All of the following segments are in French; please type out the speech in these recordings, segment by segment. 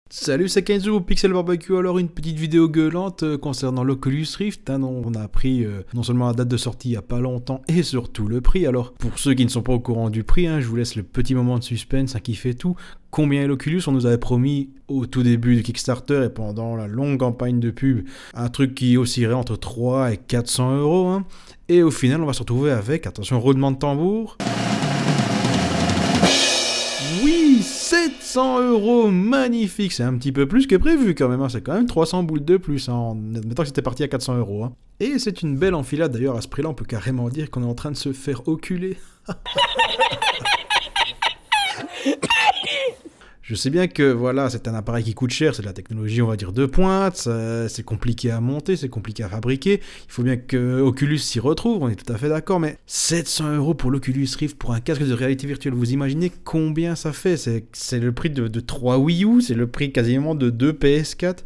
Salut, c'est Kenzo au Pixel Barbecue. Alors, une petite vidéo gueulante concernant l'Oculus Rift. On a appris non seulement la date de sortie il n'y a pas longtemps et surtout le prix. Alors, pour ceux qui ne sont pas au courant du prix, je vous laisse le petit moment de suspense qui fait tout. Combien est l'Oculus? On nous avait promis au tout début du Kickstarter et pendant la longue campagne de pub un truc qui oscillerait entre 3 et 400 euros. Et au final, on va se retrouver avec, attention, roulement de tambour. Oui, 700 euros, magnifique, c'est un petit peu plus que prévu quand même, c'est quand même 300 boules de plus, en admettant que c'était parti à 400 euros. Et c'est une belle enfilade d'ailleurs, à ce prix-là, on peut carrément dire qu'on est en train de se faire oculer. Je sais bien que voilà, c'est un appareil qui coûte cher, c'est de la technologie on va dire de pointe, c'est compliqué à monter, c'est compliqué à fabriquer, il faut bien que Oculus s'y retrouve, on est tout à fait d'accord, mais 700 euros pour l'Oculus Rift, pour un casque de réalité virtuelle, vous imaginez combien ça fait? C'est le prix de 3 Wii U, c'est le prix quasiment de 2 PS4.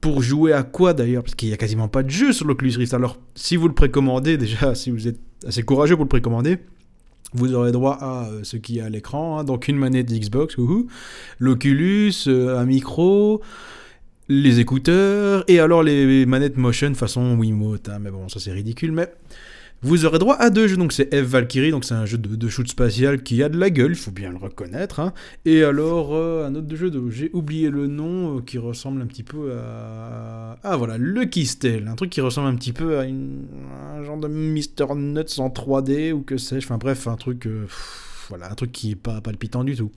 Pour jouer à quoi d'ailleurs? Parce qu'il n'y a quasiment pas de jeu sur l'Oculus Rift, alors si vous le précommandez, déjà si vous êtes assez courageux pour le précommander, vous aurez droit à ce qu'il y a à l'écran, donc une manette Xbox, l'Oculus, un micro, les écouteurs, et alors les manettes motion façon Wiimote, mais bon, ça c'est ridicule, mais vous aurez droit à 2 jeux, donc c'est Eve Valkyrie, donc c'est un jeu de shoot spatial qui a de la gueule, il faut bien le reconnaître, et alors un autre jeu, j'ai oublié le nom, qui ressemble un petit peu à... Ah voilà, Lucky Tale, un truc qui ressemble un petit peu à un genre de Mr. Nuts en 3D, ou que sais-je, enfin bref, un truc, voilà, un truc qui est pas palpitant du tout.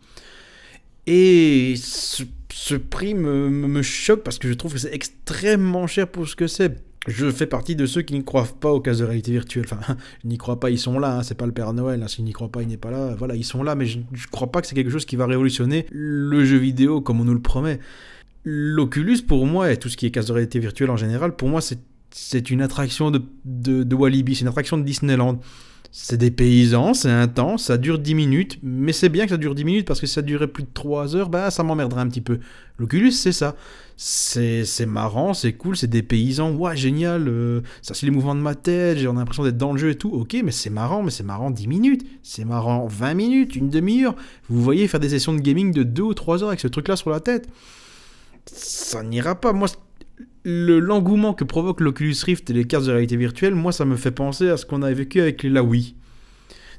Et ce prix me choque parce que je trouve que c'est extrêmement cher pour ce que c'est. Je fais partie de ceux qui ne croient pas aux casques de réalité virtuelle. Enfin, je n'y crois pas, ils sont là, c'est pas le Père Noël. S'ils n'y croient pas, il n'est pas là. Voilà, ils sont là, mais je crois pas que c'est quelque chose qui va révolutionner le jeu vidéo comme on nous le promet. L'Oculus, pour moi, et tout ce qui est casque de réalité virtuelle en général, pour moi, c'est une attraction de Walibi, c'est une attraction de Disneyland. C'est des paysans, c'est intense, ça dure 10 minutes, mais c'est bien que ça dure 10 minutes parce que si ça durait plus de 3 heures, ça m'emmerderait un petit peu. L'Oculus, c'est ça. C'est marrant, c'est cool, c'est des paysans, ouais, génial, ça c'est les mouvements de ma tête, j'ai l'impression d'être dans le jeu et tout, ok, mais c'est marrant 10 minutes, c'est marrant 20 minutes, une demi-heure. Vous voyez faire des sessions de gaming de 2 ou 3 heures avec ce truc-là sur la tête. Ça n'ira pas, moi... L'engouement que provoque l'Oculus Rift et les casques de réalité virtuelle, moi ça me fait penser à ce qu'on a vécu avec la Wii.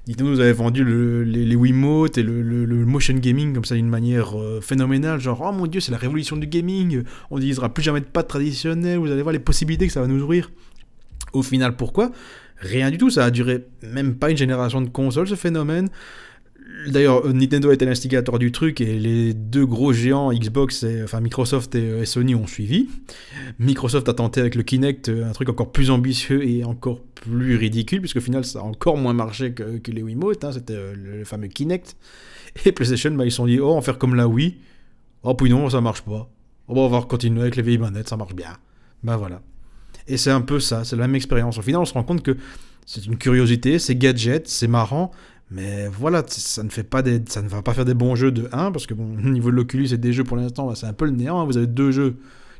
Dites-nous, vous avez vendu les Wiimote et le motion gaming comme ça d'une manière phénoménale, genre oh mon dieu c'est la révolution du gaming, on n'utilisera plus jamais de pattes traditionnelles, vous allez voir les possibilités que ça va nous ouvrir. Au final pourquoi? Rien du tout, ça a duré même pas une génération de consoles ce phénomène. D'ailleurs, Nintendo est l'instigateur du truc et les deux gros géants Xbox, enfin Microsoft et Sony ont suivi. Microsoft a tenté avec le Kinect un truc encore plus ambitieux et encore plus ridicule, puisqu'au final ça a encore moins marché que les Wiimote, c'était le fameux Kinect. Et PlayStation, ils se sont dit, oh, on va faire comme la Wii. Oh, puis non, ça marche pas. Oh, on va continuer avec les vieilles manettes, ça marche bien. Voilà. Et c'est un peu ça, c'est la même expérience. Au final, on se rend compte que c'est une curiosité, c'est gadget, c'est marrant. Mais voilà, ça ne va pas faire des bons jeux de 1, parce que bon, au niveau de l'Oculus et des jeux pour l'instant, c'est un peu le néant. Vous avez 2 jeux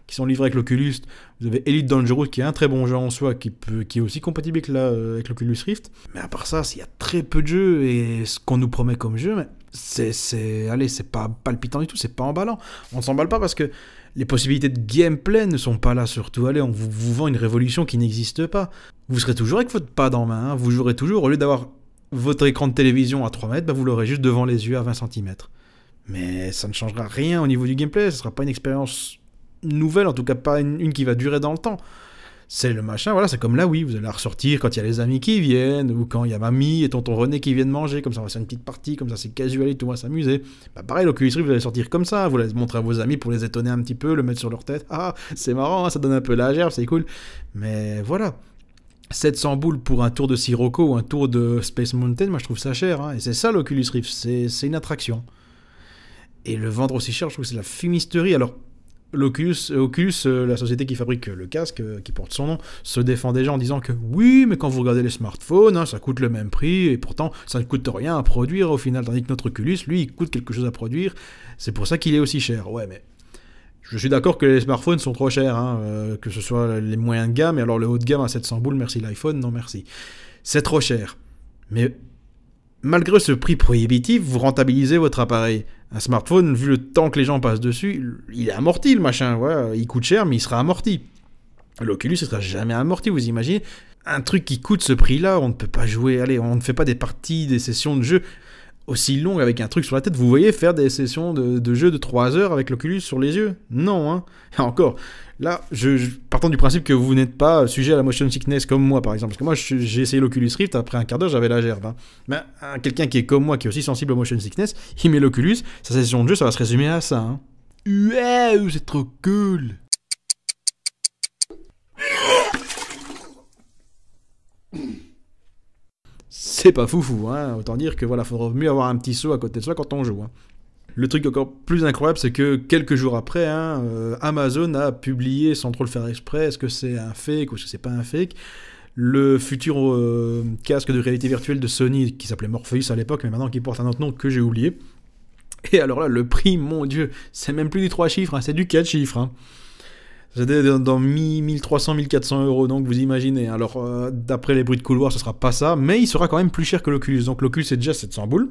qui sont livrés avec l'Oculus. Vous avez Elite Dangerous qui est un très bon jeu en soi, qui est aussi compatible avec l'Oculus Rift. Mais à part ça, il y a très peu de jeux, et ce qu'on nous promet comme jeu, mais c'est pas palpitant du tout, c'est pas emballant. On ne s'emballe pas parce que les possibilités de gameplay ne sont pas là surtout. Allez, on vous vend une révolution qui n'existe pas. Vous serez toujours avec votre pad en main, vous jouerez toujours, au lieu d'avoir votre écran de télévision à 3 mètres, vous l'aurez juste devant les yeux à 20 cm. Mais ça ne changera rien au niveau du gameplay, ce ne sera pas une expérience nouvelle, en tout cas pas une qui va durer dans le temps. C'est le machin, voilà, c'est comme là, oui, vous allez la ressortir quand il y a les amis qui viennent, ou quand il y a mamie et tonton René qui viennent manger, comme ça on va faire une petite partie, comme ça c'est casual et tout, on va s'amuser. Pareil, l'Oculus Rift, vous allez sortir comme ça, vous allez montrer à vos amis pour les étonner un petit peu, le mettre sur leur tête, c'est marrant, ça donne un peu la gerbe, c'est cool. Mais voilà. 700 boules pour un tour de Sirocco ou un tour de Space Mountain, moi je trouve ça cher, et c'est ça l'Oculus Rift, c'est une attraction. Et le vendre aussi cher, je trouve que c'est la fumisterie. Alors, Oculus, la société qui fabrique le casque, qui porte son nom, se défend déjà en disant que oui, mais quand vous regardez les smartphones, ça coûte le même prix, et pourtant ça ne coûte rien à produire au final, tandis que notre Oculus, lui, il coûte quelque chose à produire, c'est pour ça qu'il est aussi cher. Ouais, mais... Je suis d'accord que les smartphones sont trop chers, que ce soit les moyens de gamme, et alors le haut de gamme à 700 boules, merci l'iPhone, non merci. C'est trop cher. Mais malgré ce prix prohibitif, vous rentabilisez votre appareil. Un smartphone, vu le temps que les gens passent dessus, il est amorti le machin, ouais, il coûte cher mais il sera amorti. L'Oculus, il sera jamais amorti, vous imaginez? Un truc qui coûte ce prix-là, on ne peut pas jouer, allez, on ne fait pas des parties, des sessions de jeu aussi longues avec un truc sur la tête. Vous voyez faire des sessions de jeu de 3 heures avec l'Oculus sur les yeux? Non, hein. Et encore, là, partant du principe que vous n'êtes pas sujet à la motion sickness comme moi, par exemple. Parce que moi, j'ai essayé l'Oculus Rift, après un quart d'heure, j'avais la gerbe. Hein. Mais quelqu'un qui est comme moi, qui est aussi sensible à motion sickness, il met l'Oculus, sa session de jeu, ça va se résumer à ça. Hein. Ouais, c'est trop cool. C'est pas foufou, hein. Autant dire que voilà, faudra mieux avoir un petit seau à côté de soi quand on joue. Hein. Le truc encore plus incroyable, c'est que quelques jours après, hein, Amazon a publié, sans trop le faire exprès, est-ce que c'est un fake ou est-ce que c'est pas un fake, le futur casque de réalité virtuelle de Sony, qui s'appelait Morpheus à l'époque, mais maintenant qui porte un autre nom que j'ai oublié. Et alors là, le prix, mon dieu, c'est même plus du 3 chiffres, hein, c'est du 4 chiffres. Hein. C'était dans 1300, 1400 euros, donc vous imaginez. Alors, d'après les bruits de couloir, ce sera pas ça, mais il sera quand même plus cher que l'Oculus. Donc l'Oculus, c'est déjà 700 boules.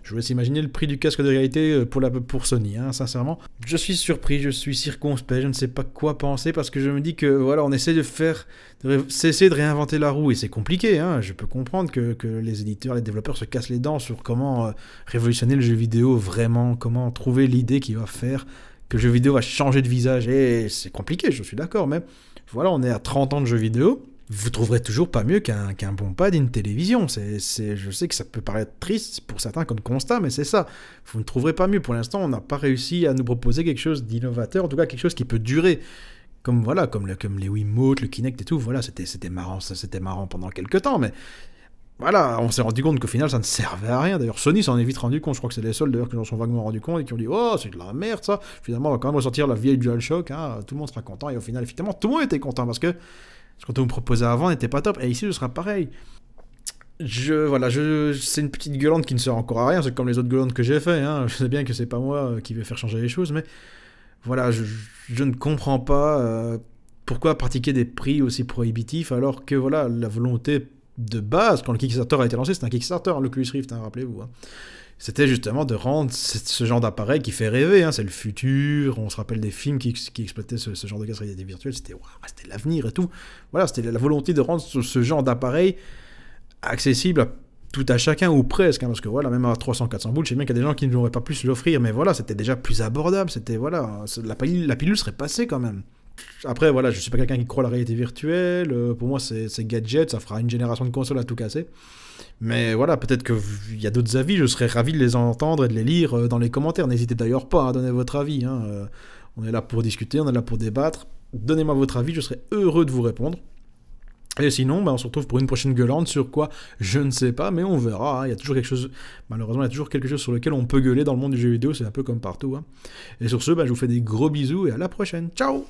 Je vous laisse imaginer le prix du casque de réalité pour Sony, hein, sincèrement. Je suis surpris, je suis circonspect, je ne sais pas quoi penser, parce que je me dis que, voilà, on essaie de cesser de réinventer la roue, et c'est compliqué, hein. Je peux comprendre que les éditeurs, les développeurs se cassent les dents sur comment révolutionner le jeu vidéo vraiment, comment trouver l'idée qui va faire que le jeu vidéo va changer de visage, et c'est compliqué, je suis d'accord, mais voilà, on est à 30 ans de jeu vidéo, vous trouverez toujours pas mieux qu'un bon pad et une télévision. Je sais que ça peut paraître triste pour certains comme constat, mais c'est ça. Vous ne trouverez pas mieux. Pour l'instant, on n'a pas réussi à nous proposer quelque chose d'innovateur, en tout cas quelque chose qui peut durer. Comme les Wiimote, le Kinect et tout, voilà, c'était marrant pendant quelques temps, mais voilà, on s'est rendu compte qu'au final ça ne servait à rien. D'ailleurs, Sony s'en est vite rendu compte, je crois que c'est les seuls d'ailleurs qui en sont vaguement rendus compte et qui ont dit oh, c'est de la merde ça. Finalement, on va quand même ressortir la vieille DualShock, hein, tout le monde sera content, et au final, effectivement, tout le monde était content parce que ce qu'on vous proposait avant n'était pas top, et ici ce sera pareil. C'est une petite gueulante qui ne sert encore à rien, c'est comme les autres gueulantes que j'ai fait, hein. Je sais bien que c'est pas moi qui vais faire changer les choses, mais voilà, je ne comprends pas pourquoi pratiquer des prix aussi prohibitifs alors que voilà, la volonté de base, quand le Kickstarter a été lancé, c'était un Kickstarter, hein, l'Oculus Rift, hein, rappelez-vous. Hein. C'était justement de rendre ce genre d'appareil qui fait rêver, hein, c'est le futur, on se rappelle des films qui exploitaient ce genre de casque réalité virtuelle, c'était l'avenir et tout. Voilà, c'était la volonté de rendre ce genre d'appareil accessible à tout à chacun, ou presque, hein, parce que voilà, même à 300-400 boules, je sais bien qu'il y a des gens qui ne l'auraient pas pu se l'offrir, mais voilà, c'était déjà plus abordable, c'était, voilà, la pilule serait passée quand même. Après, voilà, je suis pas quelqu'un qui croit à la réalité virtuelle, pour moi c'est gadget, ça fera une génération de consoles à tout casser. Mais voilà, peut-être qu'il y a d'autres avis, je serais ravi de les entendre et de les lire dans les commentaires. N'hésitez d'ailleurs pas à donner votre avis, hein. On est là pour discuter, on est là pour débattre. Donnez-moi votre avis, je serai heureux de vous répondre. Et sinon, on se retrouve pour une prochaine gueulante, sur quoi, je ne sais pas, mais on verra. Hein. Il y a toujours quelque chose, malheureusement, il y a toujours quelque chose sur lequel on peut gueuler dans le monde du jeu vidéo, c'est un peu comme partout. Hein. Et sur ce, je vous fais des gros bisous et à la prochaine. Ciao!